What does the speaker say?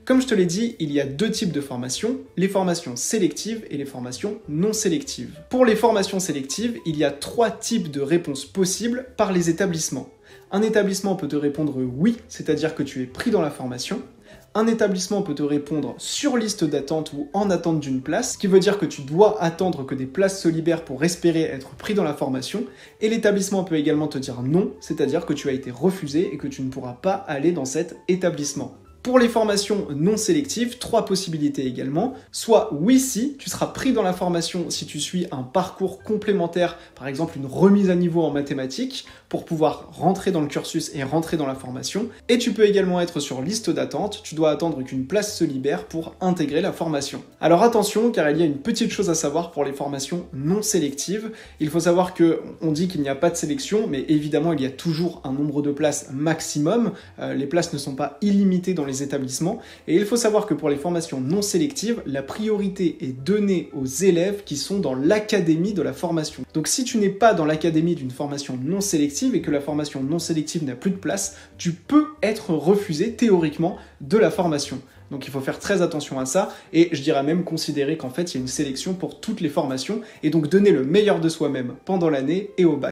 Comme je te l'ai dit, il y a deux types de formations, les formations sélectives et les formations non sélectives. Pour les formations sélectives, il y a trois types de réponses possibles par les établissements. Un établissement peut te répondre oui, c'est-à-dire que tu es pris dans la formation. Un établissement peut te répondre sur liste d'attente ou en attente d'une place, ce qui veut dire que tu dois attendre que des places se libèrent pour espérer être pris dans la formation. Et l'établissement peut également te dire non, c'est-à-dire que tu as été refusé et que tu ne pourras pas aller dans cet établissement. Pour les formations non sélectives, trois possibilités également. Soit oui si, tu seras pris dans la formation si tu suis un parcours complémentaire, par exemple une remise à niveau en mathématiques, pour pouvoir rentrer dans le cursus et rentrer dans la formation. Et tu peux également être sur liste d'attente, tu dois attendre qu'une place se libère pour intégrer la formation. Alors attention, car il y a une petite chose à savoir pour les formations non sélectives. Il faut savoir qu'on dit qu'il n'y a pas de sélection, mais évidemment il y a toujours un nombre de places maximum. Les places ne sont pas illimitées dans les établissements. Et il faut savoir que pour les formations non sélectives, la priorité est donnée aux élèves qui sont dans l'académie de la formation. Donc si tu n'es pas dans l'académie d'une formation non sélective et que la formation non sélective n'a plus de place, tu peux être refusé théoriquement de la formation. Donc il faut faire très attention à ça et je dirais même considérer qu'en fait il y a une sélection pour toutes les formations et donc donner le meilleur de soi-même pendant l'année et au bac.